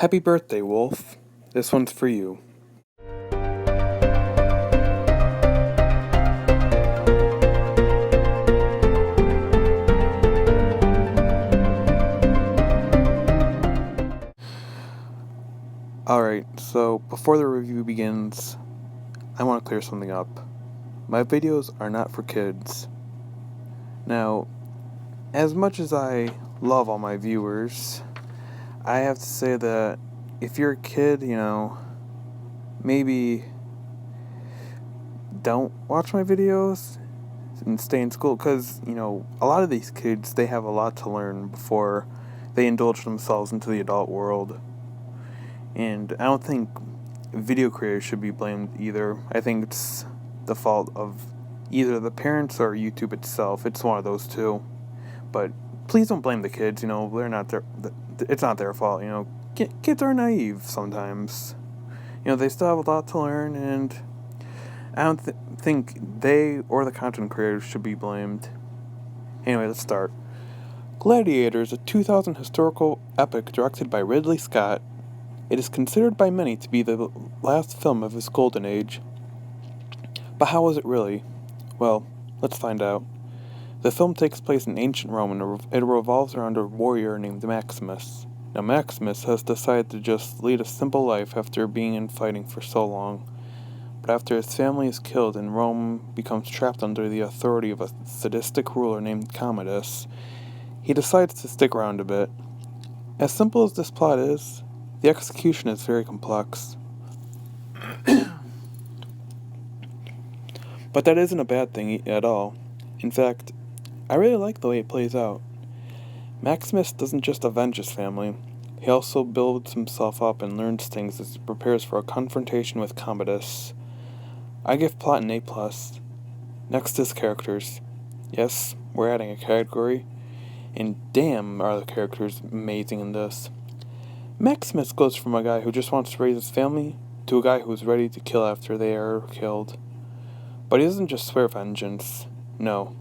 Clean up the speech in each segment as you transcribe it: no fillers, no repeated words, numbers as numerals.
Happy birthday, Wolf. This one's for you. Alright, so before the review begins, I want to clear something up. My videos are not for kids. Now, as much as I love all my viewers, I have to say that if you're a kid, maybe don't watch my videos and stay in school, because, a lot of these kids, they have a lot to learn before they indulge themselves into the adult world. And I don't think video creators should be blamed either. I think it's the fault of either the parents or YouTube itself. It's one of those two. But please don't blame the kids. They're not it's not their fault. Kids are naive sometimes. They still have a lot to learn, and I don't think they or the content creators should be blamed. Anyway, let's start. Gladiator is a 2000 historical epic directed by Ridley Scott. It is considered by many to be the last film of his golden age. But how was it really? Well, let's find out. The film takes place in ancient Rome, and it revolves around a warrior named Maximus. Now, Maximus has decided to just lead a simple life after being in fighting for so long. But after his family is killed and Rome becomes trapped under the authority of a sadistic ruler named Commodus, he decides to stick around a bit. As simple as this plot is, the execution is very complex. But that isn't a bad thing at all. In fact, I really like the way it plays out. Maximus doesn't just avenge his family, he also builds himself up and learns things as he prepares for a confrontation with Commodus. I give plot an A+. Next is characters. Yes, we're adding a category, and damn are the characters amazing in this. Maximus goes from a guy who just wants to raise his family to a guy who is ready to kill after they are killed. But he doesn't just swear vengeance. No.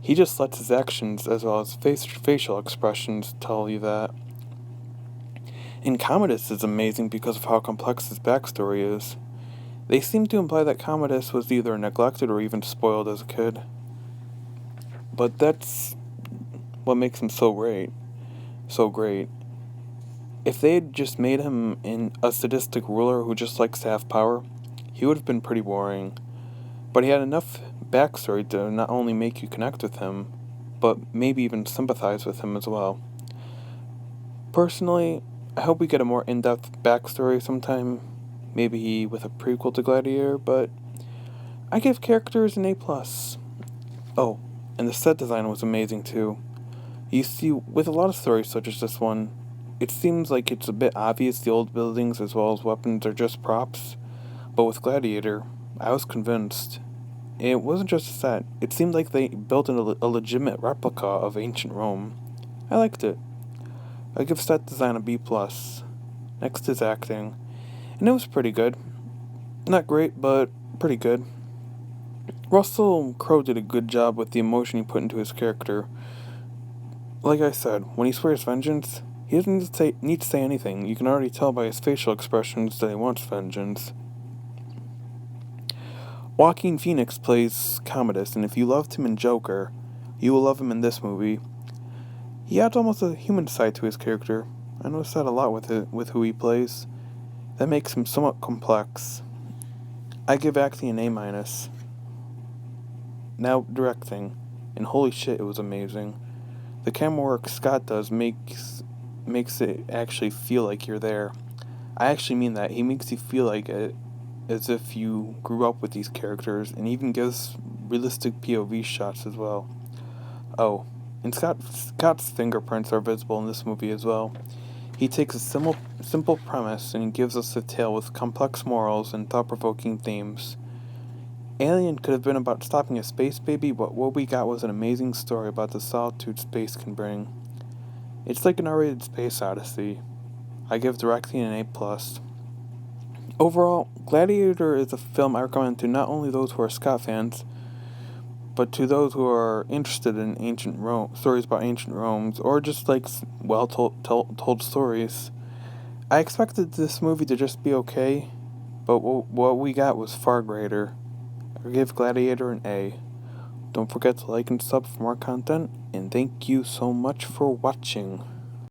He just lets his actions as well as facial expressions tell you that. And Commodus is amazing because of how complex his backstory is. They seem to imply that Commodus was either neglected or even spoiled as a kid. But that's what makes him so great. So great. If they had just made him a sadistic ruler who just likes to have power, he would have been pretty boring. But he had enough backstory to not only make you connect with him, but maybe even sympathize with him as well. Personally, I hope we get a more in-depth backstory sometime, maybe with a prequel to Gladiator, but I give characters an A+. Oh, and the set design was amazing too. You see, with a lot of stories such as this one, it seems like it's a bit obvious the old buildings as well as weapons are just props, but with Gladiator, I was convinced. It wasn't just a set, it seemed like they built a legitimate replica of ancient Rome. I liked it. I give set design a B+. Next is acting, and it was pretty good. Not great, but pretty good. Russell Crowe did a good job with the emotion he put into his character. Like I said, when he swears vengeance, he doesn't need to say anything. You can already tell by his facial expressions that he wants vengeance. Joaquin Phoenix plays Commodus, and if you loved him in Joker, you will love him in this movie. He adds almost a human side to his character. I notice that a lot with who he plays. That makes him somewhat complex. I give acting an A-. Now, directing, and holy shit, it was amazing. The camera work Scott does makes it actually feel like you're there. I actually mean that. He makes you feel like it, as if you grew up with these characters, and even gives realistic POV shots as well. Oh, and Scott's fingerprints are visible in this movie as well. He takes a simple premise and he gives us a tale with complex morals and thought-provoking themes. Alien could have been about stopping a space baby, but what we got was an amazing story about the solitude space can bring. It's like an R-rated space odyssey. I give directing an A+. Overall, Gladiator is a film I recommend to not only those who are Scott fans, but to those who are interested in ancient Rome, stories about ancient Rome, or just like well told stories. I expected this movie to just be okay, but what we got was far greater. I give Gladiator an A. Don't forget to like and sub for more content, and thank you so much for watching.